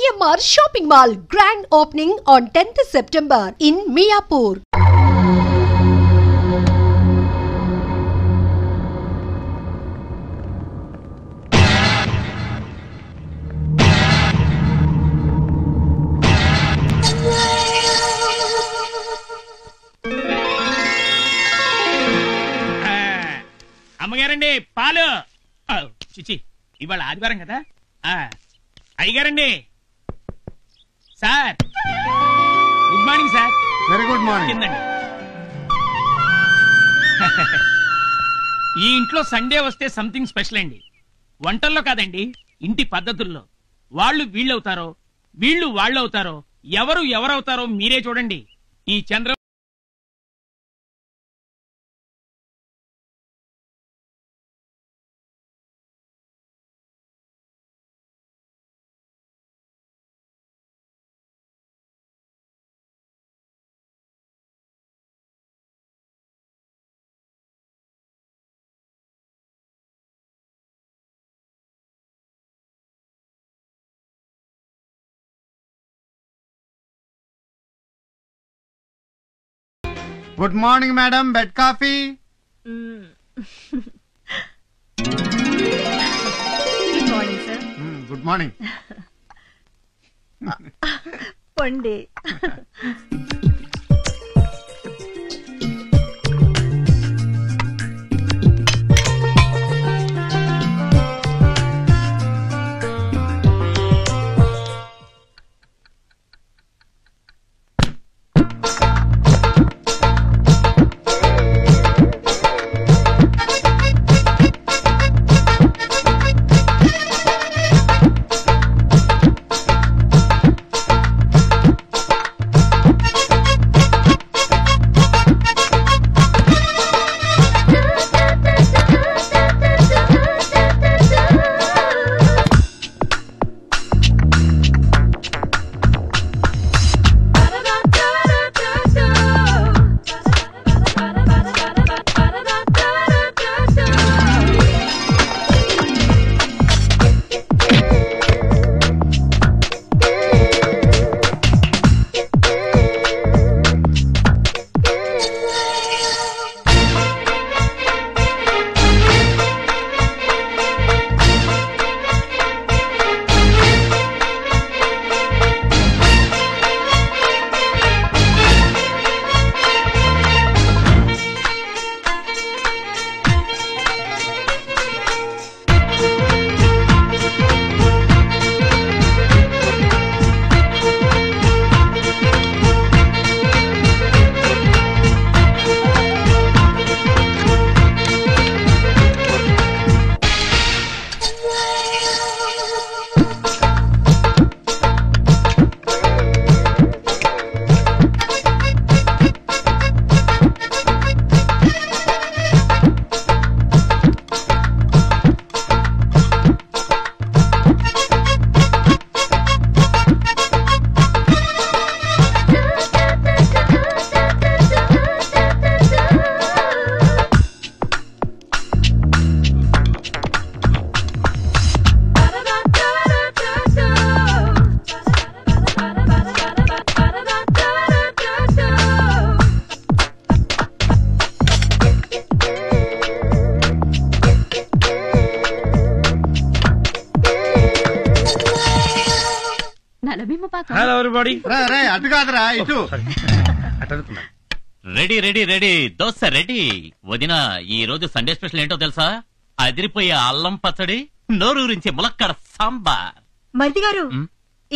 GMR Shopping Mall grand opening on 10th September in Miapur. అమ్మగారండి పాలు చిచి ఇవాళ ఆదివారం కదా అయ్యగారండి sir good morning sir. Very good morning. ఈ ఇంట్లో సండే వస్తే సంథింగ్ స్పెషల్ అండి. వంటల్లో కాదండి, ఇంటి పద్ధతుల్లో. వాళ్ళు వీళ్ళవుతారో వీళ్ళు వాళ్ళవుతారో ఎవరవుతారో మీరే చూడండి. ఈ Chandra good morning madam. Bed coffee. Good morning sir. Good morning. పండి అటు కాదురా ఇటు. Ready ready ready dosa ready. వదిన ఈ రోజు సండే స్పెషల్ ఏంటో తెలుసా? అదిరిపోయే అల్లం పచ్చడి, నోరూరించే ములక్కడ సాంబార్. మరిది గారు,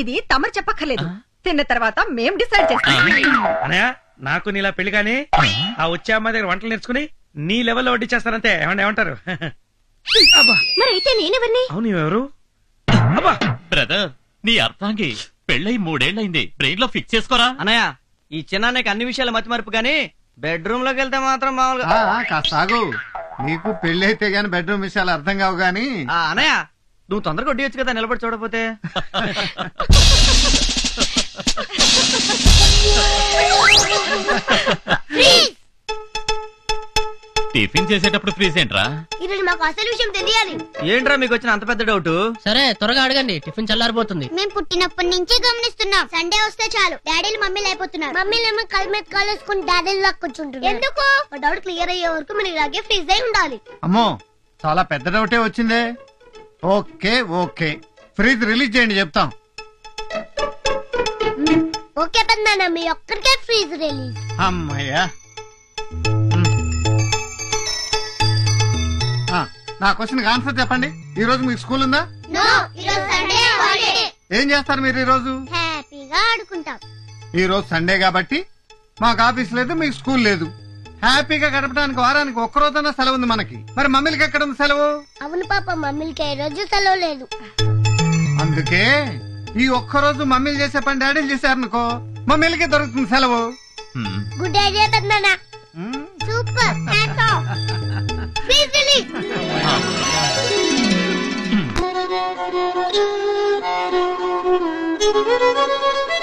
ఇది తమరు చెప్పక్కర్లేదు, తిన్న తర్వాత మేం డిసైడ్ చేస్తాం. నాకు నీలా పెళ్లి కానీ ఆ వచ్చే అమ్మాయి దగ్గర వంటలు నేర్చుకుని నీ లెవెల్లో వడ్డించేస్తానంతే. ఏమంటారు? మరైతే నేనెవరిని? అవును ఎవరు? బ్రదర్, నీ అర్థాంగి పెళ్ళై 3 ఏళ్లైంది. బ్రెయిన్ లో ఫిక్స్ చేసుకోరా అన్నయ్య. ఈ చిన్నానికి అన్ని విషయాలు మతిమరుపు గానీ బెడ్రూమ్ లోకి వెళ్తే మాత్రం మామూలుగా. కాసాగు, నీకు పెళ్లి అయితే గాని బెడ్రూమ్ విషయాలు అర్థం కావు గాని. అన్నయ్య, నువ్వు తొందరగా వడ్డీయొచ్చు కదా, నిలబడి చూడపోతే. టిఫిన్ చేసేటప్పుడు ఫ్రీజ్ ఏంట్రా? ఈరోజు మాకు అసలు విషయం తెలియాలి. ఏంట్రా మీకు వచ్చిన అంత పెద్ద డౌట్? సరే త్వరగా అడగండి, టిఫిన్ చల్లారిపోతుంది. మేము పుట్టినప్పటి నుంచి గమనిస్తున్నాం, సండే వస్తే చాలు డాడీలు మమ్మీలు అయిపోతున్నారు. మమ్మీలేమో కళ్ళ మీద కాలేసుకుని డాడీలు లాగా కూర్చుంటున్నారు. ఎందుకు? మా డౌట్ క్లియర్ అయ్యే వరకు మనం ఇలాగే ఫ్రీజ్ అయి ఉండాలి. అమ్మో చాలా పెద్ద డౌటే వచ్చిందే. ఓకే ఓకే, ఫ్రిజ్ రిలీజ్ చేయండి, చెప్తాం. ఓకే పెద్దనాన్న, మీ ఒక్కరికే ఫ్రీజ్ రిలీజ్. అమ్మయ్యా. నా క్వశ్చన్ ఆన్సర్ చెప్పండి. ఈ రోజు మీకు స్కూల్ ఉందా? ఏం చేస్తారు మీరు ఈ రోజు? హ్యాపీగా ఆడుకుంటాం. ఈ రోజు సండే కాబట్టి మాకు ఆఫీస్ లేదు, మీకు స్కూల్ లేదు. హ్యాపీగా గడపడానికి వారానికి ఒక్క రోజైనా సెలవు ఉంది మనకి. మరి మమ్మీలకి ఎక్కడ ఉంది సెలవు? అవును పాప, మమ్మీలకి ఏ రోజు సెలవు లేదు. అందుకే ఈ ఒక్క రోజు మమ్మీలు చేసే పని డాడీలు చేశారనుకో, మమ్మీలకి దొరుకుతుంది సెలవు. గుడ్ ఐడియా పెద్దనాన్న. Super. Freeze release.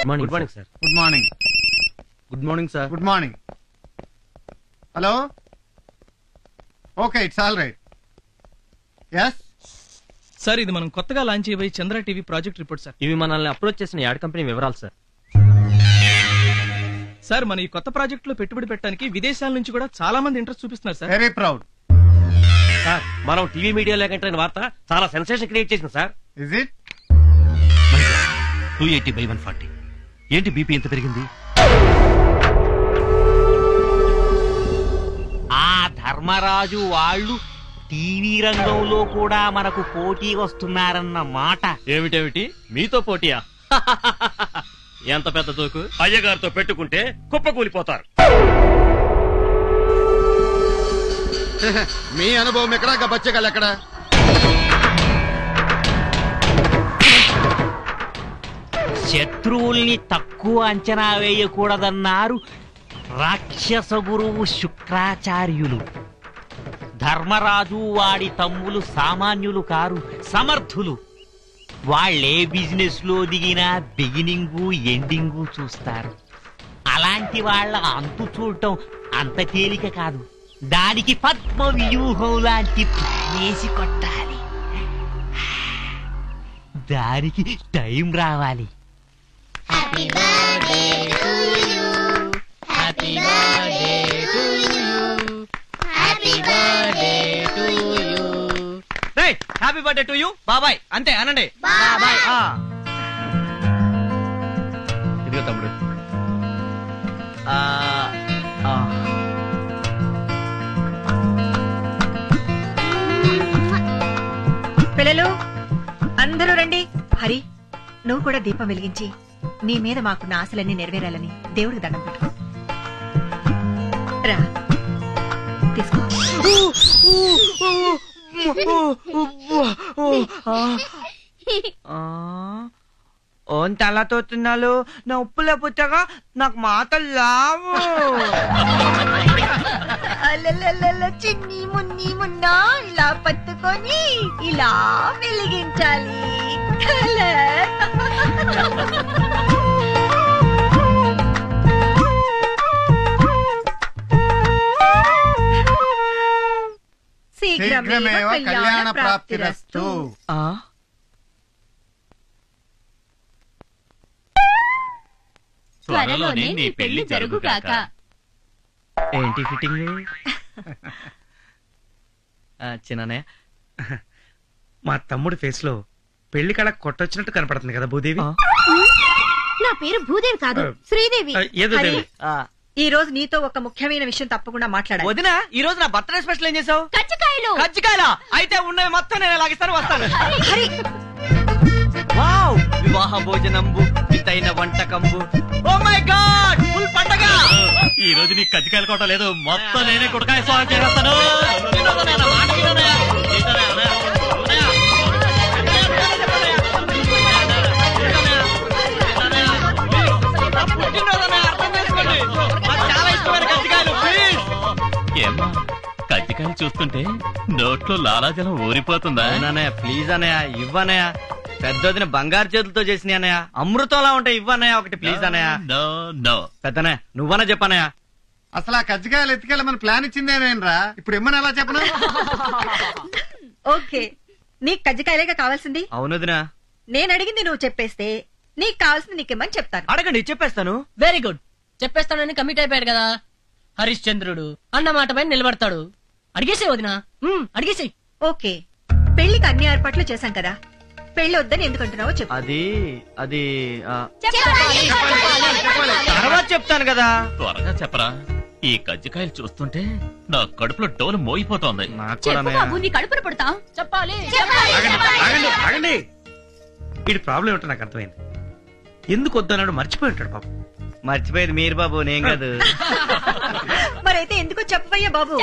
Good morning sir. Good morning. Good morning sir. Good morning. Hello. Okay, it's all right. Yes sir, ఇది మనం కొత్తగా లాంచ్ చేయబోయే Chandra TV project report sir. ఇవి మనల్ని అప్రోచ్ చేసిన యాడ్ కంపెనీ వివరాలు సార్. సార్, మన ఈ కొత్త ప్రాజెక్ట్ లో పెట్టుబడి పెట్టడానికి విదేశాల నుంచి కూడా చాలా మంది ఇంట్రెస్ట్ చూపిస్తున్నారు సార్. Very proud. సార్, మనం టీవీ మీడియాలో కంటే వార్త చాలా సెన్సేషన్ క్రియేట్ చేసింది సార్. Is it? 280/140. ఏంటి బీపీ ఎంత పెరిగింది? ఆ ధర్మరాజు వాళ్ళు టీవీ రంగంలో కూడా మనకు పోటీ వస్తున్నారన్న మాట. ఏమిటేమిటి మీతో పోటీయా? ఎంత పెద్ద తోకు! అయ్యగారితో పెట్టుకుంటే కుప్పకూలిపోతారు. మీ అనుభవం ఎక్కడ, బచ్చగాళ్ళు ఎక్కడ? శత్రువుల్ని తక్కువ అంచనా వేయకూడదన్నారు రాక్షస గురువు శుక్రాచార్యులు. ధర్మరాజు వాడి తమ్ములు సామాన్యులు కారు, సమర్థులు. వాళ్లే బిజినెస్ లో దిగినా బిగినింగు ఎండింగు చూస్తారు. అలాంటి వాళ్ళ అంతు చూడటం అంత తేలిక కాదు. దానికి పద్మ వ్యూహం లాంటి ప్లానేసి కొట్టాలి. దానికి టైం రావాలి. Happy birthday to you, happy birthday to you, happy birthday to you. Happy birthday to you బాబాయ్. అంతే అనండి. బాబాయ్. ఇదిగో తమ్ముడు. పిల్లలు అందరూ రండి. హరి, నువ్వు కూడా దీపం వెలిగించి నీ మీద మాకున్న ఆశలన్నీ నెరవేరాలని దేవుడికి దండం పెట్టుకో. రా, తీసుకో. ఓన్ తలతో తిన్నాలు నా ఉప్పులే పుచ్చగా నాకు మాటలు లావు. చిన్ని మున్ని మున్నా ఇలా పట్టుకొని ఇలా వెలిగించాలి. శీఘ్రమేవ కళ్యాణ ప్రాప్తిరస్తు. త్వరలోనే నీ పెళ్లి జరుగుగాక. ఏంటి ఫిట్టింగ్? చిన్ననే, మా తమ్ముడి ఫేస్ లో పెళ్లి కళ కొట్టొచ్చినట్టు కనపడుతుంది కదా భూదేవి. నా పేరు భూదేవి కాదు, శ్రీదేవి. ఏదో దేవి. ఈ రోజు నీతో ఒక ముఖ్యమైన విషయం తప్పకుండా మాట్లాడాలి. వదిన, ఈ రోజు నా బర్త్డే స్పెషల్ ఏం చేసావు? కజ్జికాయలు. కజ్జికాయలా? అయితే ఉన్నవి మొత్తం నేను లాగిస్తాను, వస్తాను. వావ్, వివాహ భోజనంబు వితైన వంటకంబు. ఓ మై గాడ్, ఫుల్ పండగ. ఈ రోజు నీకు కజ్జికాయలు కొట్ట లేదు, మొత్తం నేనే కుడకాయ స్వాగతం చేస్తాను. ఏమ్మా, కజ్జికాయలు చూస్తుంటే నోట్లో లాలాజలం ఊరిపోతుందా? ప్లీజ్ అనయ్య, ఇవ్వనయ్య. పెద్దదిన బంగారు చేతులతో చేసిన అన్నయ్య, అమృతంలా ఉంటాయి. ఇవ్వనయ్య ఒకటి ప్లీజ్ అనయ్య. నో. పెద్దనయ్య నువ్వన్నా చెప్పనయ్య. అసలు ఆ కజ్జికాయలు ఎత్తుకెళ్ళమని ప్లాన్ ఇచ్చిందేనేనరా, ఇప్పుడు ఇమ్మని ఎలా చెప్పను? ఓకే, నీకు కజ్జికాయలేగా కావాల్సింది? అవునదినా. నేను అడిగింది నువ్వు చెప్పేస్తే నీకు కావాల్సింది నీకేమని చెప్తాను. అడగండి, చెప్పేస్తాను. Very good. చెప్పేస్తానని కమిట్ అయిపోయాడు కదా హరిశ్చంద్రుడు. అన్న మాట పైన నిలబడతాడు. అడిగేసే వదినా, అడిగేసి. ఓకే, పెళ్లికి అన్ని ఏర్పాట్లు చేశాం కదా, పెళ్లి వద్దని ఎందుకంటున్నావో చెప్పు. అది తర్వాత చెప్తాను కదా. త్వరగా చెప్పరా, ఈ కజ్జికాయలు చూస్తుంటే నా కడుపులో డోలు మోగిపోతోంది. నీ కడుపున పడతా చెప్పాలి. ఆగండి. వీడి ప్రాబ్లం ఏమిటో నాకు అర్థమైంది. ఎందుకు వద్దన్నాడు మర్చిపోయి ఉంటాడు పాపం. మర్చిపోయేది మీరు బాబు, నేను కాదు. మరైతే ఎందుకో చెప్పవయ్యా బాబు.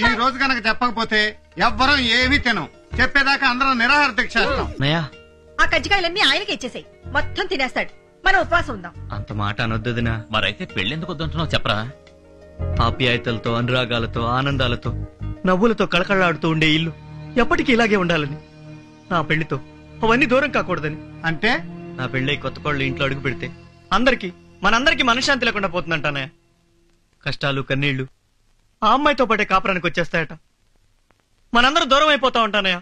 ఈ రోజు కనుక చెప్పకపోతే ఎవ్వరం ఏమీ తినం. చెప్పేదాకా అందరం నిరాహార దీక్ష చేస్తాం. ఆ కజ్జికాయలన్నీ ఆయనకి ఇచ్చేసాయి, మొత్తం తినేస్తాడు. మనం ఉపవాసం ఉందాం. అంత మాట అనొద్దుదినా. మరైతే పెళ్ళెందుకు వద్దంటున్నావు చెప్పరా. ఆప్యాయతలతో, అనురాగాలతో, ఆనందాలతో, నవ్వులతో కళకళలాడుతూ ఉండే ఇల్లు ఎప్పటికీ ఇలాగే ఉండాలని, నా పెళ్లితో అవన్నీ దూరం కాకూడదని. అంటే నా పెళ్లి కొత్త కోళ్ళు ఇంట్లో అడుగు పెడితే మనందరికీ మనశ్శాంతి లేకుండా పోతుందంటానే. కష్టాలు, కన్నీళ్లు ఆ అమ్మాయితో పాటే కాపురానికి వచ్చేస్తాయట. మనందరూ దూరం అయిపోతా ఉంటానయ్య.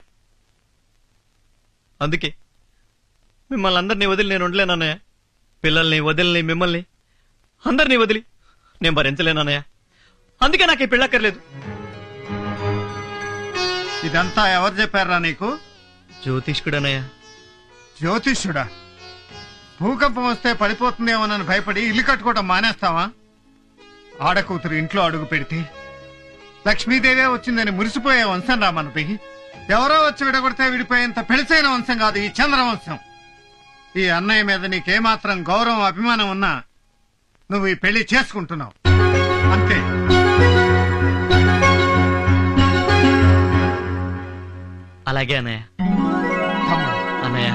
అందుకే మిమ్మల్ని అందరినీ వదిలి నేను ఉండలేనన్నయ్య. పిల్లల్ని వదిలిని, మిమ్మల్ని అందరినీ వదిలి నేను భరించలేనన్నయ్య. అందుకే నాకు ఈ పెళ్ళక్కర్లేదు. ఇదంతా ఎవరు చెప్పారా నీకు? జ్యోతిష్కుడనయ్య. జ్యోతిష్యుడా? భూకంపం వస్తే పడిపోతుందేమోనని భయపడి ఇల్లు కట్టుకోవటం మానేస్తావా? ఆడకూతురు ఇంట్లో అడుగు పెడితే లక్ష్మీదేవే వచ్చిందని మురిసిపోయే వంశం రా మనది. ఎవరో వచ్చి విడగొడితే విడిపోయేంత పెళసైన వంశం కాదు ఈ చంద్రవంశం. ఈ అన్నయ్య మీద నీకేమాత్రం గౌరవం, అభిమానం ఉన్నా నువ్వు ఈ పెళ్లి చేసుకుంటున్నావు అంతే. అలాగే అన్నయ్య. అన్నయ్య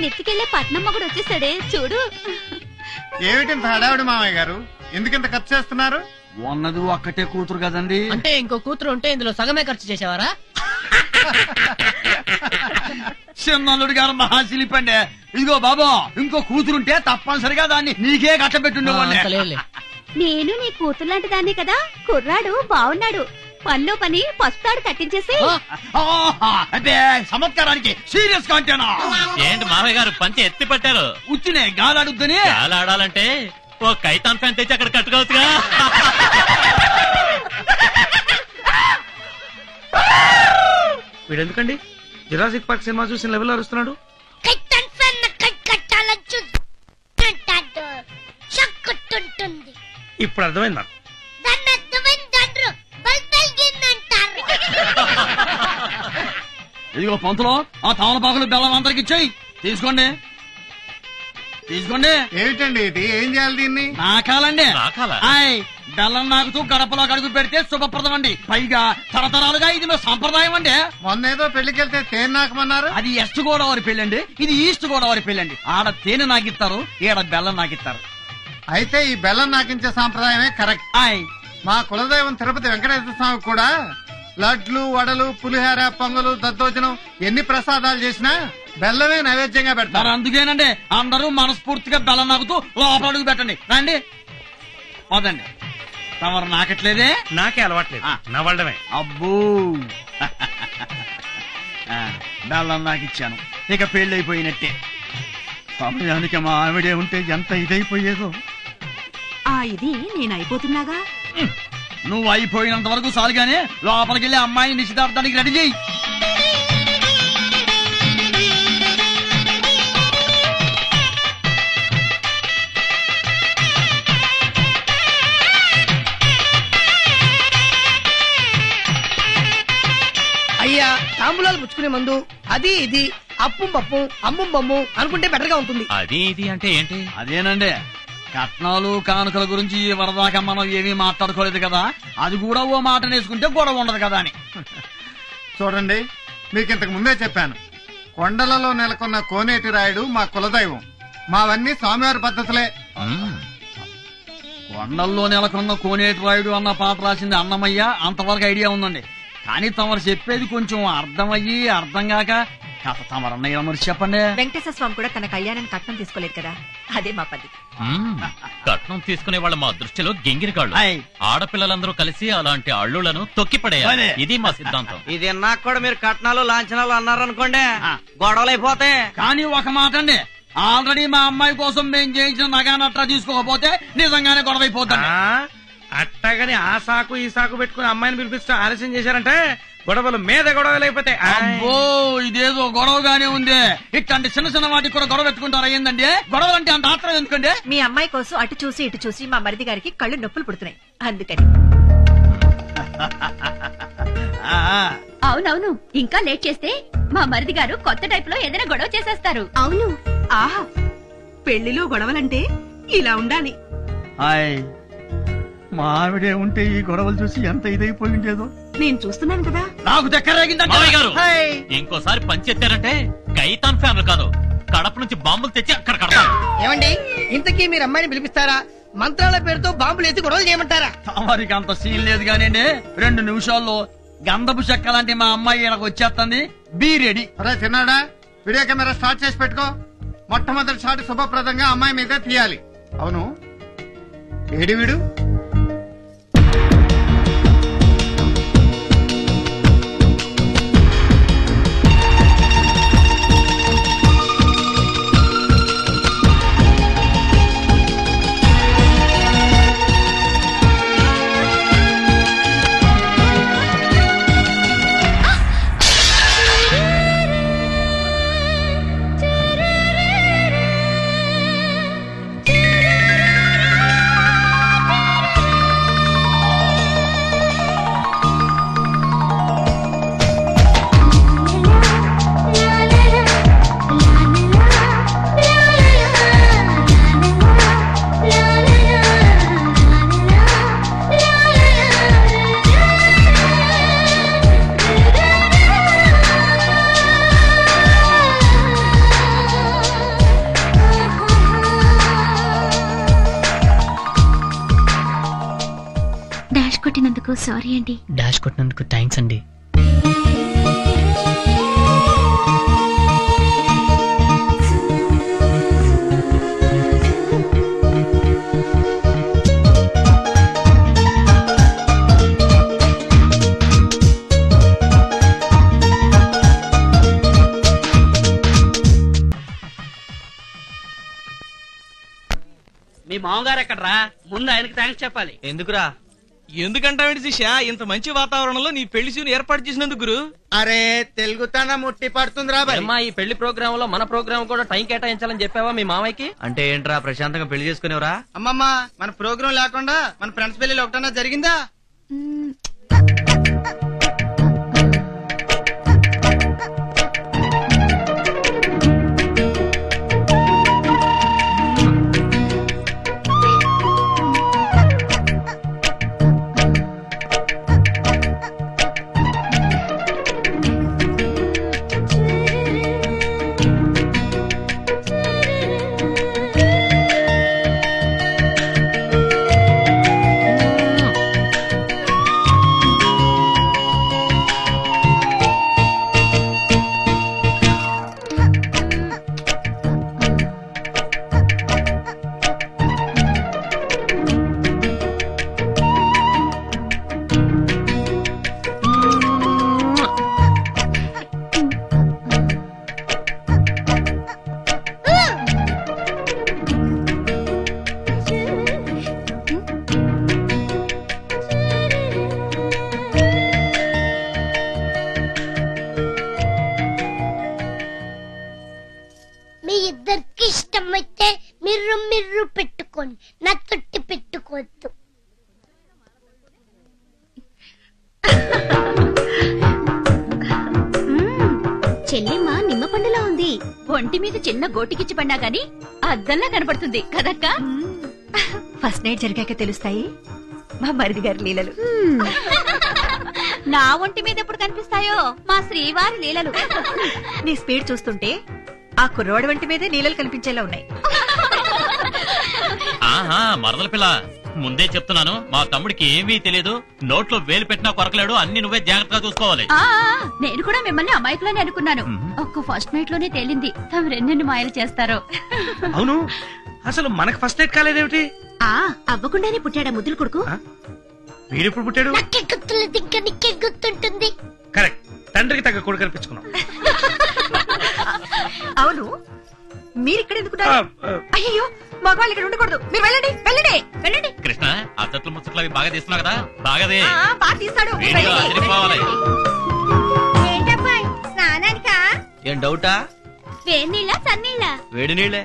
నెత్తికెళ్లే పట్నం మొగుడు వచ్చేసాడే చూడు. ఏమిటింత హడావిడి మామయ్య గారు? ఎందుకింత ఖర్చు చేస్తున్నారు? ఉన్నది ఒక్కటే కూతురు కదండి. అంటే ఇంకో కూతురు ఉంటే ఇందులో సగమే ఖర్చు చేసేవారా? చిన్నల్లుడు గారు మహాశిల్పండి. ఇదిగో బాబా, ఇంకో కూతురుంటే తప్పనిసరిగా దాన్ని నీకే కట్టబెట్టుండేవాడిని. నేను నీ కూతురు లాంటి దాన్ని కదా. కుర్రాడు బాగున్నాడు, పనిలో పని పస్తాడు కట్టించేసి. అంటే చమత్కారానికి సీరియస్ గా అంటేనా? ఏంటి మామయ్య గారు పంచి ఎత్తి పట్టారు? ఉచ్చినే గాలాడుద్దని. గాలాడాలంటే ఓ కైతాన్ ఫ్యాన్ తెచ్చి అక్కడ కట్టుకోవచ్చుగా. వీడెందుకండి జురాసిక్ పార్క్ సినిమా చూసిన లెవెల్ అరుస్తున్నాడు? ఇప్పుడు అర్థమైందా? ఇదిగో పంతులో, ఆ తమలపాకులు బెల్లం అందరికి ఇచ్చేయి. తీసుకోండి. ఏమిటండి ఇది? ఏం చేయాలి దీన్ని? నాకాలండి. బెల్లం నాకుతూ గడపలో అడుగు పెడితే శుభప్రదం అండి. పైగా తరతరాలుగా ఇది మా సంప్రదాయం అండి. మొన్నేదో పెళ్లికెళ్తే తేనె నాకమన్నారు. అది వెస్ట్ గోదావరి పెళ్ళండి, ఇది ఈస్ట్ గోదావరి పెళ్ళండి. ఆడ తేనె నాకిస్తారు, ఈడ బెల్లం నాకిస్తారు. అయితే ఈ బెల్లం నాకించే సాంప్రదాయమే కరెక్ట్. మా కులదైవం తిరుపతి వెంకటేశ్వర స్వామి కూడా లడ్లు, వడలు, పులిహార, పొంగలు, దద్దోజనం ఎన్ని ప్రసాదాలు చేసినా బెల్లమే నైవేద్యంగా పెడతారు. అందుకేనండి అందరూ మనస్ఫూర్తిగా బెల్లం నాకుతూ లోపల అడుగు పెట్టండి. రండి, పోదండి. తమరు నాకట్లేదే? నాకే అలవాట్లేదు, నవ్వడమే. అబ్బో, బెల్లం నాకిచ్చాను, ఇక పెళ్ళైపోయినట్టే. సమయానికి మా ఆవిడే ఉంటే ఎంత ఇదైపోయేదో. ఇది నేను అయిపోతున్నాగా. నువ్వు అయిపోయినంత వరకు చాలుగానే లోపలికి వెళ్ళి అమ్మాయిని నిశ్చితార్థానికి రెడీ చేయి. అయ్యా, తాంబూలాలు పుచ్చుకునే ముందు అది ఇది అప్పుం పప్పు అమ్ముం బొమ్ము అనుకుంటే బెటర్ గా ఉంటుంది. అది ఇది అంటే ఏంటి? అదేనండి, కట్నాలు కానుకల గురించి వరదాకా మనం ఏమీ మాట్లాడుకోలేదు కదా, అది కూడా ఓ మాట నేసుకుంటే గొడవ ఉండదు కదా అని. చూడండి, మీకు ఇంతకు ముందే చెప్పాను, కొండలలో నెలకొన్న కోనేటి రాయుడు మా కులదైవం. మావన్నీ స్వామివారి పద్ధతులే. కొండల్లో నెలకొన్న కోనేటి రాయుడు అన్న పాట రాసింది అన్నమయ్య, అంతవరకు ఐడియా ఉందండి. కానీ తమరు చెప్పేది కొంచెం అర్థమయ్యి అర్థం కాక కథ తమరన్నయ్య మరి చెప్పండి. వెంకటేశ్వర స్వామి కూడా తన కళ్యాణం కట్నం తీసుకోలేదు కదా, అదే మా పద్ధతి. కట్నం తీసుకునే వాళ్ళ మా దృష్టిలో గింగిరికాళ్ళు. ఆడపిల్లలందరూ కలిసి అలాంటి అల్లులను తొక్కిపడేయాలి, ఇది మా సిద్ధాంతం. ఇది నాకు కూడా మీరు కట్నాలు లాంఛనాలు అన్నారనుకోండి, గొడవలు అయిపోతాయి. కానీ ఒక మాట అండి, ఆల్రెడీ మా అమ్మాయి కోసం మేము చేయించిన నగానట్రా తీసుకోకపోతే నిజంగానే గొడవ అయిపోతాం. అట్టగాని ఆ సాకు ఈ సాకు పెట్టుకుని అమ్మాయిని పిలిపిస్తూ ఆలస్యం చేశారంటే గొడవలు మీద గొడవలు అయిపోతాయి. అబ్బో, ఇదేదో గొడవగానే ఉంది. ఇట్లాంటి చిన్న చిన్న వాటికి కూడా గొడవ పెట్టుకుంటారా ఏందండి? గొడవలు అంటే అంత ఆత్రం ఎందుకండి? మీ అమ్మాయి కోసం అటు చూసి ఇటు చూసి మా మరిది గారికి కళ్ళు నొప్పులు పుడుతున్నాయి, అందుకని. అవునవును, ఇంకా లేట్ చేస్తే మా మరిది గారు కొత్త టైప్ లో ఏదైనా గొడవ చేసేస్తారు. అవును, ఆహా, పెళ్లిలో గొడవలంటే ఇలా ఉండాలి. మా ఆవిడే ఉంటే ఈ గొడవలు చూసి ఎంత ఇదైపోయి ఉండేదో. నేను చూస్తున్నాను కదా. నాకు దగ్గర ఇంకోసారి పంచెత్తారంటే కైతాన్ ఫ్యామిలీ కాదు, కడప నుంచి బాంబులు తెచ్చి అక్కడ కడతారు. ఏమండి, ఇంతకీ మీరు అమ్మాయిని పిలిపిస్తారా, మంత్రాల పేరుతో బాంబులు ఎత్తి గొడవలు చేయమంటారా? తమరికి అంత సీన్ లేదు కానివ్వండి, 2 నిమిషాల్లో గంధపు చెక్క లాంటి మా అమ్మాయి ఇక్కడికి వచ్చేస్తుంది. Be ready. అరే చిన్నాడా, వీడియో కెమెరా స్టార్ట్ చేసి పెట్టుకో. మొట్టమొదటి షాట్ శుభప్రదంగా అమ్మాయి మీద తీయాలి. అవును, ఏడి వీడు? కొట్టినందుకు సారీ అండి. డాష్ కొట్టినందుకు థ్యాంక్స్ అండి. మీ మామగారు ఎక్కడరా? ముందు ఆయనకి థ్యాంక్స్ చెప్పాలి. ఎందుకురా? ఎందుకంటావేంటి శిష్య, ఇంత మంచి వాతావరణంలో నీ పెళ్లి సీన్ ఏర్పాటు చేసినందుకు గురు. అరే తెలుగుతన ముట్టి పడుతుందిరా బాయ్. ఈ పెళ్లి ప్రోగ్రామ్ లో మన ప్రోగ్రామ్ కూడా టైం కేటాయించాలని చెప్పావా మీ మామయ్యకి? అంటే ఏంట్రా, ప్రశాంతంగా పెళ్లి చేసుకునేవరా? అమ్మమ్మ, మన ప్రోగ్రామ్ లేకుండా మన ఫ్రెండ్స్ పెళ్లి ఒకటన్నా జరిగిందా? మీ ఇద్దరికి ఇష్టమైతే మిర్రు మిర్రు పెట్టుకోండి, నా తొట్టి పెట్టుకోవద్దు. చెల్లిమా నిమ్మ పండులా ఉంది. ఒంటి మీద చిన్న గోటికిచ్చి పడినా గాని అద్దంలా కనపడుతుంది కదక్క. ఫస్ట్ నైట్ జరిగాక తెలుస్తాయి మా మరిది గారి లీలలు. నా ఒంటి మీద ఎప్పుడు కనిపిస్తాయో మా శ్రీవారి లీలలు. నీ స్పీడ్ చూస్తుంటే ఆ కుర్రవాడి వంటి మీదే నీళ్ళలు కనిపించేలా ఉన్నాయి. ఆహా మరదల పిల్ల, ముందే చెప్తున్నాను, మా తమ్ముడికి ఏమీ తెలియదు. నోట్లో వేలు పెట్టినా కొరకలేడు. అన్ని నువ్వే జాగ్రత్తగా చూసుకోవాలి. నేను కూడా మిమ్మల్ని అమాయకులని అనుకున్నాను. ఒక్క ఫస్ట్ నైట్ లోనే తేలింది తమ రెండెన్ని మాయలు చేస్తారో. అవును, అసలు మనకు ఫస్ట్ నైట్ కాలేదేమిటి? అవ్వకుండానే పుట్టాడా ముద్దుల కొడుకు? వీడెప్పుడు పుట్టాడు? గుర్తులేదు, ఇంకా నీకే గుర్తుంటుంది. కరెక్ట్, తండ్రికి తగ్గ కొడుకు కనిపించుకున్నాం. అవును, మీరిక్కడ ఎందుకున్నారు? అయ్యో, మగవాళ్ళు ఇక్కడ ఉండకూడదు. మీరు వెళ్ళండి వెళ్ళండి వెళ్ళండి. కృష్ణ, ఆ చెట్లు ముచ్చట్లు అవి బాగా తీస్తున్నావు కదా, బాగాదే బాగా తీస్తాడు. ఏంటబ్బాయి, స్నానానికా? ఏం డౌటా? వేడి నీళ్ళ సన్నీళ్ళ? వేడి నీళ్ళే.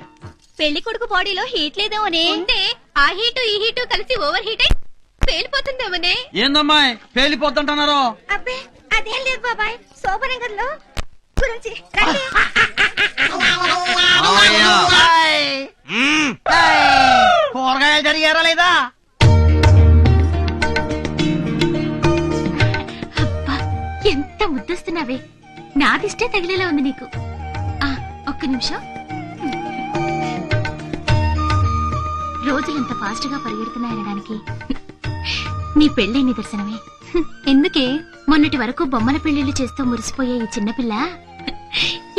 పెళ్లి కొడుకు బాడీలో హీట్ లేదేమోనే. ఉందే, ఆ హీటు ఈ హీటు కలిసి ఓవర్ హీట్ అయి పేలిపోతుందేమోనే. ఏందమ్మాయి పేలిపోతుంటున్నారు? అబ్బే అదేం లేదు బాబాయ్, శోభనగర్లో గురించి కూరగాయలు జరిగారా లేదా? అబ్బా ఎంత ముద్దొస్తున్నావే, నాదిష్టే తగిలేలా ఉంది నీకు. ఒక్క నిమిషం. రోజులు ఎంత ఫాస్ట్ గా పరిగెడుతున్నాయనడానికి నీ పెళ్లి నిదర్శనమే. ఎందుకే మొన్నటి వరకు బొమ్మల పెళ్లిళ్లు చేస్తూ మురిసిపోయే ఈ చిన్నపిల్ల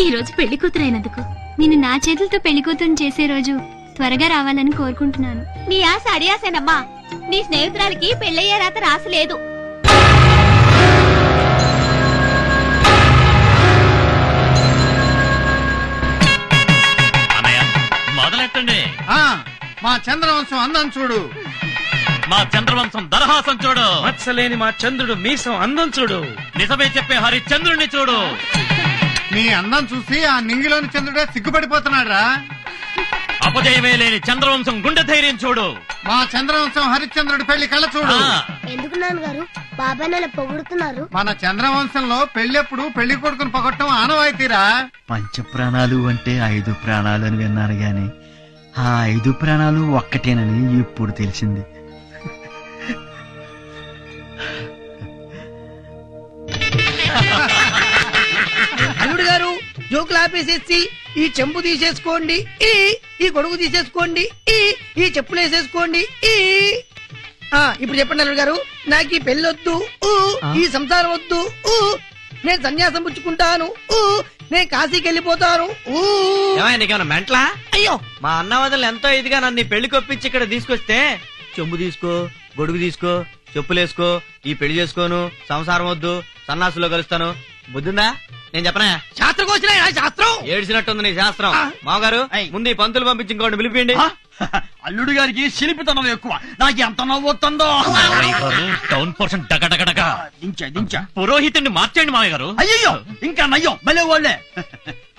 ఈ రోజు పెళ్లి కూతురైనందుకు నేను నా చేతులతో పెళ్లి కూతురు చేసే రోజు త్వరగా రావాలని కోరుకుంటున్నాను. నీ ఆశ అడియాసేనమ్మా, నీ స్నేహితురాలికి పెళ్లయ్యే రాత రాసలేదు. మొదలెట్టండి. మా చంద్రవంశం అందం చూడు, మా చంద్రవంశం దరహాసం చూడు, మత్సలేని మా చంద్రుడు మీసం అందం చూడు, నిజమే చెప్పే హరిశ్చంద్రుడిని చూడు. నీ అందం చూసి ఆ నింగిలోని చంద్రుడే సిగ్గుపడిపోతున్నాడు రా. అపజయమే లేని చంద్రవంశం గుండె ధైర్యం చూడు. మా చంద్రవంశం హరిశ్చంద్రుడి పెళ్లి కళ్ళ చూడు. ఎందుకు నాన్నగారు బాబాయ్ నెల పొగుడుతున్నారు? మన చంద్రవంశంలో పెళ్లెప్పుడు పెళ్లి కొడుకుని పొగట్టం ఆనవాయితీరా. పంచ ప్రాణాలు అంటే 5 ప్రాణాలు అని విన్నారు గాని ఆ 5 ప్రాణాలు ఒక్కటేనని ఇప్పుడు తెలిసింది. అల్లుడు గారు జోకులు ఆపేసేసి ఈ చెంబు తీసేసుకోండి, ఈ గొడుగు తీసేసుకోండి, ఈ చెప్పులు వేసేసుకోండి. ఇప్పుడు చెప్పండి అల్లుడు గారు, నాకు ఈ పెళ్ళొద్దు, ఈ సంసారం వద్దు, నేను సన్యాసం పుచ్చుకుంటాను, నేను కాశీకి వెళ్ళిపోతాను. నీకేమన్నా మెంట్లా? అయ్యో, మా అన్నవదలు ఎంతో ఇదిగా నన్ను పెళ్లి కొప్పించి ఇక్కడ తీసుకొస్తే చెంబు తీసుకో, గొడుగు తీసుకో, చెప్పులేసుకో, ఈ పెళ్లి చేసుకోను, సంసారం వద్దు, సన్నాసులో కలుస్తాను. బుద్ధిందా? నేను చెప్పనా? శాస్త్రం వచ్చిన శాస్త్రం ఏడ్చినట్టుంది నీ శాస్త్రం. మామగారు ముందు ఈ పంతులు పంపించి ఇంకోటి పిలిపిండి. అల్లుడు గారికి శిల్పితనం ఎక్కువ, నాకు ఎంత నవ్వుతుందో. టౌన్ పోర్షన్ డగడగడగా దించా పురోహితుడిని మార్చండి మామయ్య గారు. అయ్యో ఇంకా నయ్యం భలే వాళ్ళే.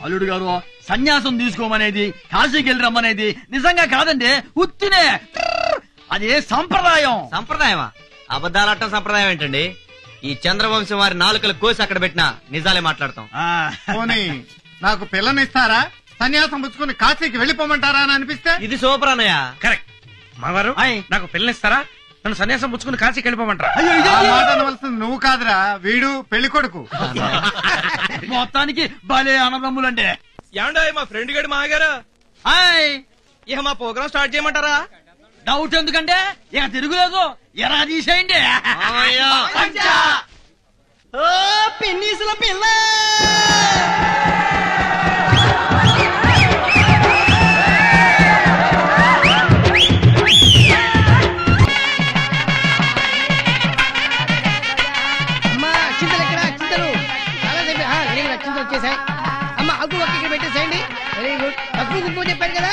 అల్లుడు గారు సన్యాసం తీసుకోమనేది, కాశీకి వెళ్ళి రమ్మనేది నిజంగా కాదండి, ఉత్తినే. అదే సంప్రదాయం. సంప్రదాయమా? అబద్ధాలట్టం సంప్రదాయం ఏంటండి? ఈ చంద్రవంశం వారి నాలుకలు కోసి అక్కడ పెట్టినా నిజాలే మాట్లాడతాం. పోనీ నాకు పిల్లనిస్తారా? సన్యాసం పుచ్చుకుని కాశీకి వెళ్ళిపోమంటారా అని అనిపిస్తే? ఇది సూపర్ అన్నయ్య. కరెక్ట్. మావారు నాకు పిల్లనిస్తారా? నన్ను సన్యాసం పుచ్చుకుని కాశీకి వెళ్ళిపోమంటారా? మాట అనవలసింది నువ్వు కాదురా, వీడు పెళ్లి కొడుకు. మొత్తానికి భలే అన్నదమ్ములంటే. ఏమండో మా ఫ్రెండ్ గడి మాగారు, ఇక మా ప్రోగ్రామ్ స్టార్ట్ చేయమంటారా? డౌట్ ఎందుకంటే ఇక తిరుగులేదు, ఎరా తీసేయండి. పిన్నీసుల పిల్ల అమ్మా, అక్షింతలు ఎక్కడ? అక్షింతలు చాలా సేపు అక్షింతలు వచ్చేసాయి. అమ్మ ఆకు ఒక్క ఇక్కడ పెట్టేసేయండి. Very good. పసుపు కుంకుమ చెప్పారు కదా.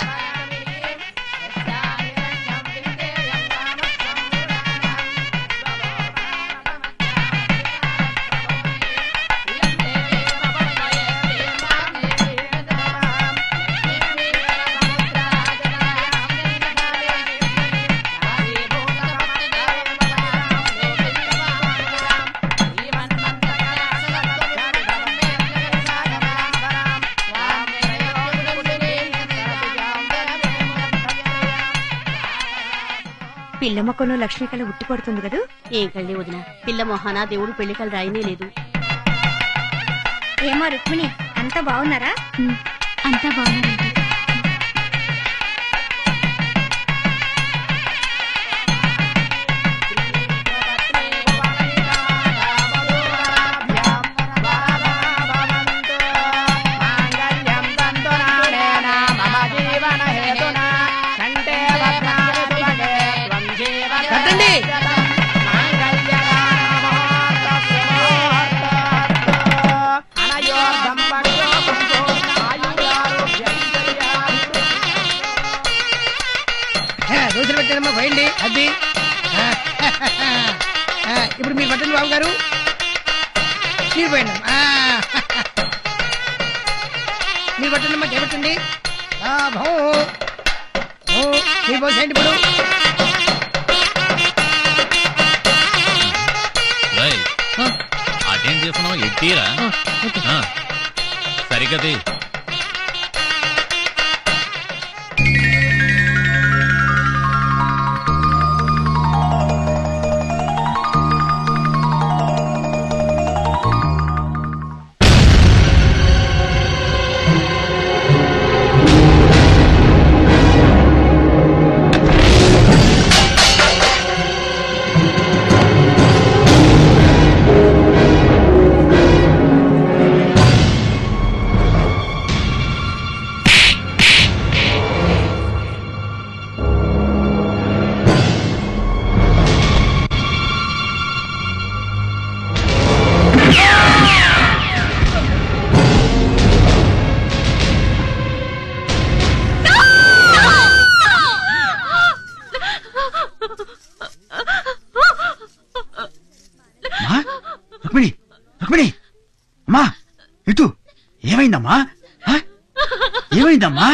పిల్లమ్మ కొను లక్ష్మీ కళ ఉట్టి పడుతుంది కదా. ఏం కళ్ళి వదిన, పిల్ల మొహాన దేవుడు పెళ్లి కళ రాయనే లేదు. ఏమో రుక్మిణి, అంతా బాగున్నారా? అంతా బాగున్నారండి. దోశలు పెట్టారమ్మా, పోయండి. అది ఇప్పుడు మీరు పట్టండి బాబు గారు, మీరు పోయండి. మీరు పట్టండి అమ్మా, చేపట్టండి. మీరు పోసేయండి ఇప్పుడు. అదేం చేస్తున్నావు? ఎట్టీరా సరిగది. రుక్మిణి, రుక్మిణి అమ్మా, ఇటు. ఏమైందమ్మా? ఏమైందమ్మా?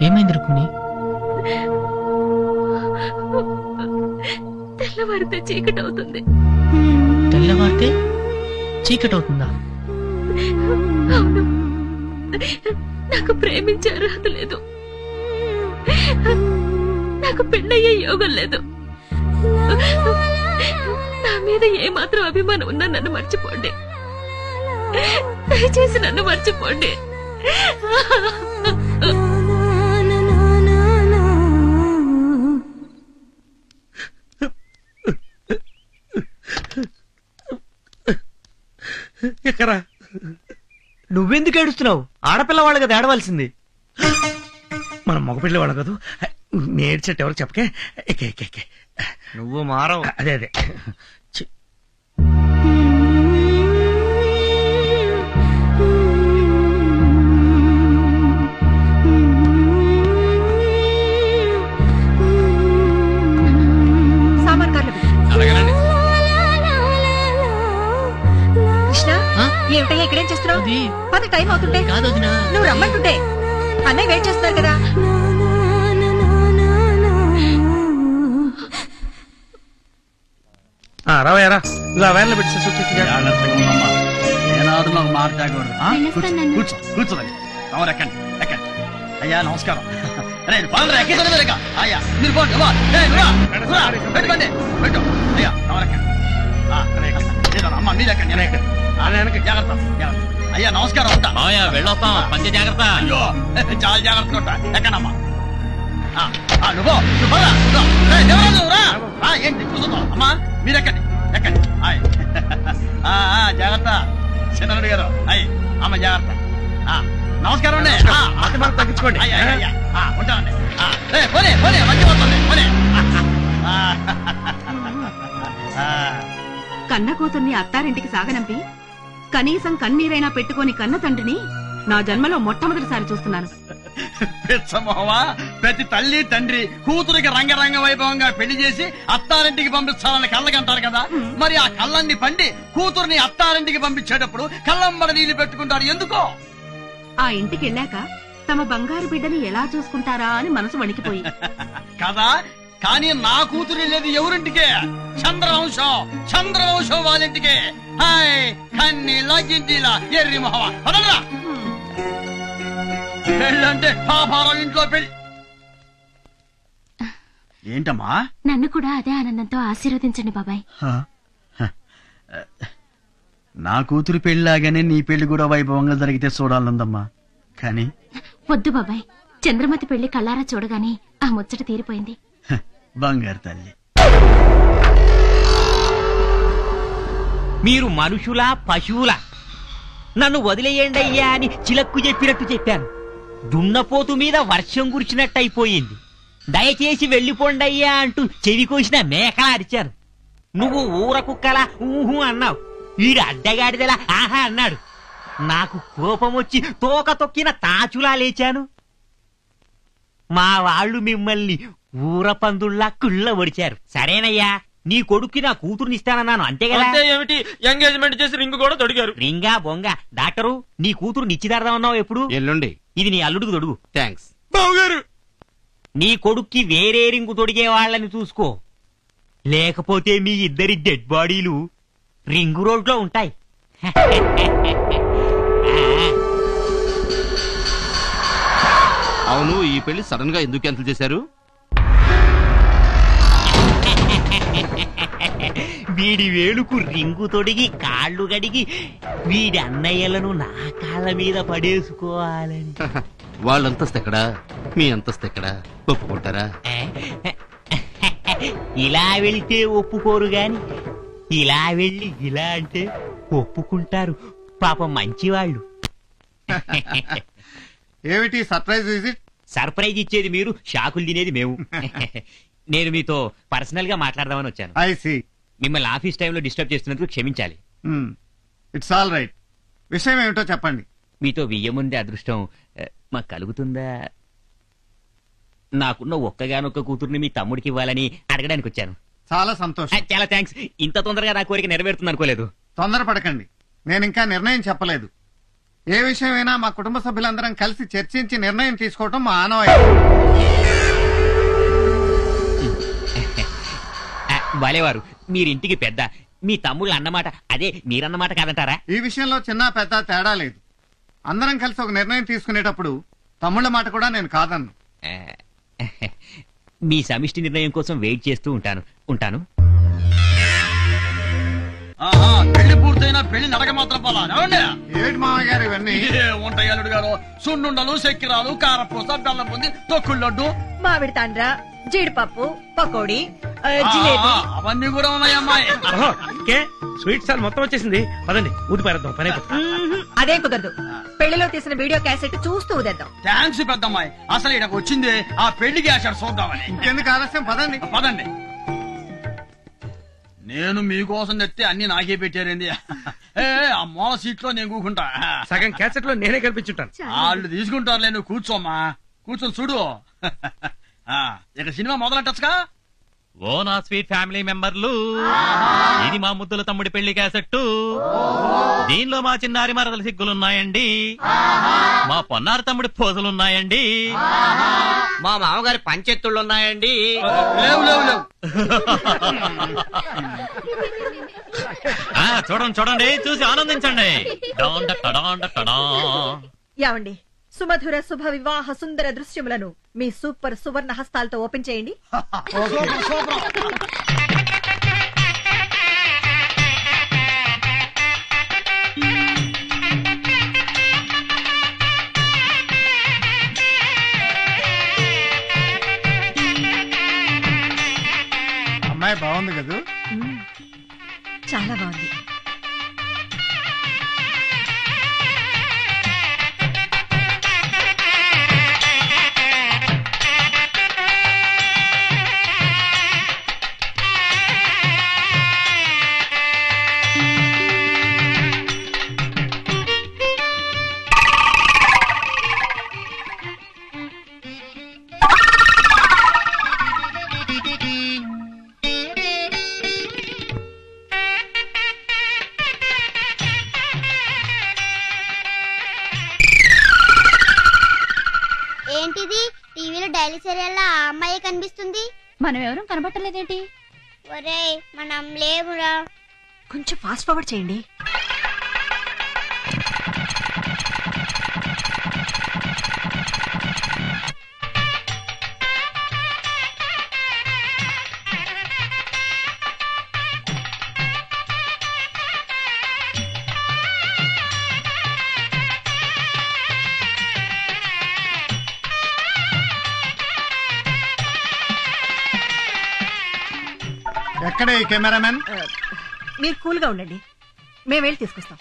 ఏమైంది రుక్మిణి? తెల్లవారితే చీకటి అవుతుంది. తెల్లవారితే చీకటి అవుతుందా? అవును, నాకు ప్రేమించే అర్హత లేదు, నాకు పెళ్ళయ్యే యోగం లేదు. నా మీద ఏమాత్రం అభిమానం ఉన్నా నన్ను మర్చిపోండి, దయచేసి నన్ను మర్చిపోండి. ఎక్కరా? నువ్వెందుకు ఏడుస్తున్నావు? ఆడపిల్లవాళ్ళు కదా ఏడవలసింది. మనం మగపిల్లవాళ్ళం కదా, నేర్చేట ఎవరు చెప్పకే. ఎక్కే ఎక్కే ఎక్కే. నువ్వు మారవు. అదే అదే. ఏమిటయ్యా ఇక్కడేం చేస్తున్నావు? పది టైం అవుతుంటే నువ్వు రమ్మంటుంటే అన్నయ్య వెయిట్ చేస్తున్నారు కదా. రావయ్యారా, ఇలా వేర్లు పెట్టి ఏనాడు నాకు మాట్లాడకూడదు. కూర్చో కూర్చోండి. ఎక్కండి ఎక్కండి. అయ్యా నమస్కారం. అయ్యా మీరు పెట్టుకోండి. పెట్టు అయ్యా అమ్మ మీరు ఎక్కండి. జాగ్రత్త అయ్యా, నమస్కారం. ఉంటా వెళ్ళొస్తాం. పంచ జాగ్రత్త. అయ్యో చాలా జాగ్రత్తగా ఉంటా. ఎక్కడమ్మా ఏంటి కూర్చున్నావు? అమ్మా మీరు ఎక్కండి ఎక్కండి. జాగ్రత్త చిన్నరుడు గారు. అయ్యి అమ్మ జాగ్రత్త. నమస్కారం అండి. తగ్గించుకోండి. ఉంటానండి. పోనీ పోనీ మంచి పోతుంది. పోనీ కన్న కూతుర్ని అత్తారింటికి సాగనంపి కనీసం కన్నీరైనా పెట్టుకొని కన్న తండ్రిని నా జన్మలో మొట్టమొదటిసారి చూస్తున్నాను. పిచ్చమోవా, ప్రతి తల్లి తండ్రి కూతురికి రంగరంగ వైభవంగా పెళ్లి చేసి అత్తారింటికి పంపించాలని కళ్ళకంటారు కదా. మరి ఆ కళ్ళన్ని పండి కూతుర్ని అత్తారింటికి పంపించేటప్పుడు కళ్ళంబడ నీళ్లు పెట్టుకుంటారు ఎందుకో? ఆ ఇంటికి వెళ్ళాక తమ బంగారు బిడ్డని ఎలా చూసుకుంటారా అని మనసు వణికిపోయి కదా. కానీ నా కూతురు వెళ్ళేది ఎవరింటికే? చంద్రవంశం వాళ్ళింటికే. హాయ్ కన్నీలా గింటిలా ఎర్రి మొహవా పదరా. పెళ్ళంటే పాపారావు ఇంట్లో పెళ్లి. ఏంటమ్మా? నన్ను కూడా అదే ఆనందంతో ఆశీర్వదించండి బాబాయ్. నా కూతురు పెళ్లిలాగానే నీ పెళ్లి కూడా వైభవంగా జరిగితే చూడాలందమ్మా. కానీ వద్దు బాబాయ్, చంద్రమతి పెళ్లి కళ్ళారా చూడగానే ఆ ముచ్చట తీరిపోయింది. బంగారు తల్లి. మీరు మనుషులా పశువులా? నన్ను వదిలేయండి అయ్యా అని చిలక్కు చెప్పినట్టు చెప్పాను. దున్నపోతు మీద వర్షం కురిచినట్టు అయిపోయింది. దయచేసి వెళ్ళిపోండి అయ్యా అంటూ చెవి కోసిన మేకలా అరిచాను. నువ్వు ఊర కుక్కలా ఊహు అన్నావు. వీడు అడ్డగాడిదలా ఆహా అన్నాడు. నాకు కోపం వచ్చి తోక తొక్కిన తాచులా లేచాను. మా వాళ్ళు మిమ్మల్ని ఊర పందుల్లా కుళ్ళ ఒడిచారు. సరేనయ్యా, నీ కొడుక్కి నా కూతురుని ఇస్తానన్నాను అంతే కదా. ఏమిటి ఎంగేజ్మెంట్ చేసి రింగ్ కూడా తొడిగారు. రింగా బొంగ. డాక్టరు, నీ కూతురు నిశ్చితార్థమన్నావు ఎప్పుడు? ఎల్లుండి. ఇది నీ అల్లుడికి తొడుగు. థ్యాంక్స్. నీ కొడుక్కి వేరే రింగు తొడిగే వాళ్ళని చూసుకో, లేకపోతే మీ ఇద్దరి డెడ్ బాడీలు రింగు రోడ్లో ఉంటాయి. అవును, ఈ పెళ్లి సడన్ గా ఎందుకు క్యాన్సిల్ చేశారు? వీడి వేలుకు రింగు తొడిగి కాళ్ళు గడిగి వీడి అన్నయ్యలను నా కాళ్ళ మీద పడేసుకోవాలని. వాళ్ళంతస్తు ఎక్కడా, మీ అంతస్తు ఎక్కడా? ఒప్పుకుంటారా? ఇలా వెళ్తే ఒప్పుకోరు గాని ఇలా వెళ్ళి ఇలా అంటే ఒప్పుకుంటారు. పాపం మంచివాళ్ళు. ఏమిటి సర్ప్రైజ్ విజిట్? సర్ప్రైజ్ ఇచ్చేది మీరు, షాకులు తినేది మేము. నేను మీతో పర్సనల్ గా మాట్లాడదామని వచ్చాను. I see. మిమ్మల్ని ఆఫీస్ టైంలో డిస్టర్బ్ చేస్తున్నందుకు క్షమించాలి. It's all right. విషయం ఏమిటో చెప్పండి. మీతో వియ్యముందే అదృష్టం మాకు కలుగుతుందా? నాకున్న ఒక్కగానొక్క కూతుర్ని మీ తమ్ముడికి ఇవ్వాలని అడగడానికి వచ్చాను. చాలా సంతోషం. చాలా థ్యాంక్స్. ఇంత తొందరగా నా కోరిక నెరవేరుతుంది అనుకోలేదు. తొందరపడకండి, నేను ఇంకా నిర్ణయం చెప్పలేదు. ఏ విషయమైనా మా కుటుంబ సభ్యులందరం కలిసి చర్చించి నిర్ణయం తీసుకోవటం మా ఆనవాయితీ. బాలేవారు, మీరింటికి పెద్ద. మీ తమ్ముళ్ళు అన్నమాట అదే మీరన్నమాట కాదంటారా? ఈ విషయంలో చిన్న పెద్ద తేడా లేదు. అందరం కలిసి ఒక నిర్ణయం తీసుకునేటప్పుడు తమ్ముళ్ళ మాట కూడా నేను కాదన్ను. మీ సమిష్టి నిర్ణయం కోసం వెయిట్ చేస్తూ ఉంటాను. పెళ్లి పూర్తయినా పెళ్లి నడక మాత్రం పోలా. ఏమిటి మామయ్య గారు ఇవన్నీ? ఉంటాయి అల్లుడు గారు. సున్నుండలు, చక్కెరాలు, కారపూస, బెల్లం బుంది, తొక్కుడు లడ్డు, మామిడి తాండ్ర, జీడిపప్పు, పకోడీ, జిలేబీ అవన్నీ కూడా ఉన్నాయి అమ్మాయి. స్వీట్ సార్ మొత్తం వచ్చేసింది. పదండి ఊది పారేద్దాం, పని అయిపోతుంది. అదే కుదరదు. పెళ్లిలో తీసిన వీడియో క్యాసెట్ చూస్తూ ఉదేద్దాం. థ్యాంక్స్ పెద్దమ్మాయి. అసలు ఇక్కడికి వచ్చింది ఆ పెళ్లికి ఆశాడు చూద్దామని. ఇంకెందుకు ఆలస్యం, పదండి. పదండి. నేను మీకోసం తెస్తే అన్ని నాకే పెట్టారండి. ఆ మూల సీట్ లో నేను కూకుంటా. సగం క్యాసెట్ లో నేనే కల్పించుంటాను. వాళ్ళు తీసుకుంటారులే, నువ్వు కూర్చోమ్మా. కూర్చొని చూడు. ఇక సినిమా మొదలెట్టచ్చుగా. ఓ నా స్వీట్ ఫ్యామిలీ మెంబర్లు, ఇది మా ముద్దుల తమ్ముడి పెళ్లి క్యాసెట్టు. దీనిలో మా చిన్నారి మరదల సిగ్గులున్నాయండి, మా పొన్నారి తమ్ముడి పోజలున్నాయండి, మా మామగారి పంచెత్తుళ్ళున్నాయండి. లేవు లేవు లేవు. చూడండి, చూసి ఆనందించండి. యావండి, సుమధుర శుభ వివాహ సుందర దృశ్యములను మీ సూపర్ సువర్ణ హస్తాలతో ఓపెన్ చేయండి. అమ్మాయి బాగుంది కదూ? చాలా బాగుంది. ఏంటిది టీవీలో డైలీ సీరియల్ ఆ అమ్మాయి కనిపిస్తుంది? మనం ఎవరూ కనబట్టలేదేంటి? ఒరేయ్ మనం లేవురా. కొంచెం ఫాస్ట్ ఫార్వర్డ్ చేయండి. ఎక్కడే ఈ కెమెరామెన్? మీరు కూల్ గా ఉండండి, మేము వెళ్ళి తీసుకొస్తాం.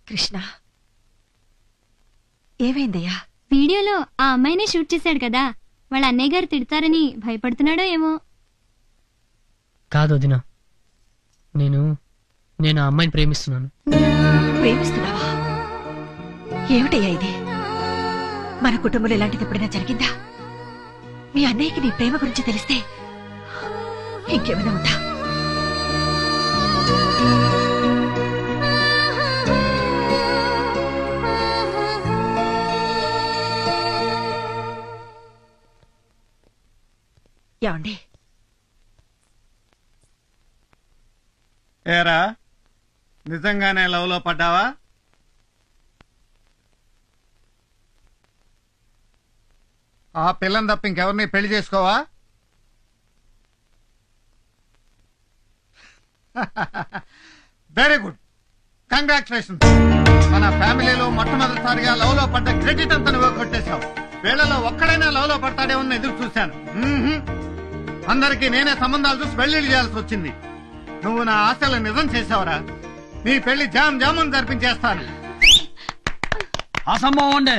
కృష్ణ, ఏమైందయ్యా? వీడియోలో ఆ అమ్మాయినే షూట్ చేశాడు కదా, వాళ్ళ అన్నయ్య గారు తిడతారని భయపడుతున్నాడో ఏమో. కాదు వదినా, నేను ఆ అమ్మాయిని ప్రేమిస్తున్నాను. ప్రేమిస్తున్నావా? ఏమిటయ్యా ఇది? మన కుటుంబంలో ఇలాంటిది ఎప్పుడైనా జరిగిందా? మీ అన్నయ్యకి నీ ప్రేమ గురించి తెలిస్తే ఇంకేమైనా ఉందా? ఏమండి? ఏరా, నిజంగానే లవ్ లో పడ్డావా? ఆ పిల్లని తప్ప ఇంకెవరిని పెళ్లి చేసుకోవా? Very good, congratulation. మన ఫ్యామిలీలో మొట్టమొదటిసారిగా లవ్ లో పడ్డ క్రెడిట్ అంతా నువ్వు కొట్టేశావు. వీళ్ళలో ఒక్కడైనా లవ్ లో పడతాడే ఉన్న ఎదురు చూశాను. అందరికీ నేనే సంబంధాలు చూసి పెళ్లిళ్ళు చేయాల్సి వచ్చింది. నువ్వు నా ఆశలు నిజం చేసావురా. నీ పెళ్లి జామ్ జామున్ జరిపించేస్తాను. అసంభవం అండి,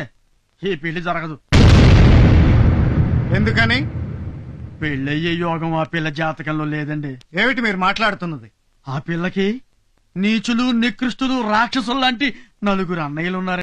ఈ పెళ్లి జరగదు. ఎందుకని? పెళ్ళయ్యే యోగం ఆ పిల్ల జాతకంలో లేదండి. ఏమిటి మీరు మాట్లాడుతున్నది? ఆ పిల్లకి నీచులు నికృష్టులు రాక్షసులు లాంటి 4 అన్నయ్యలు ఉన్నారు.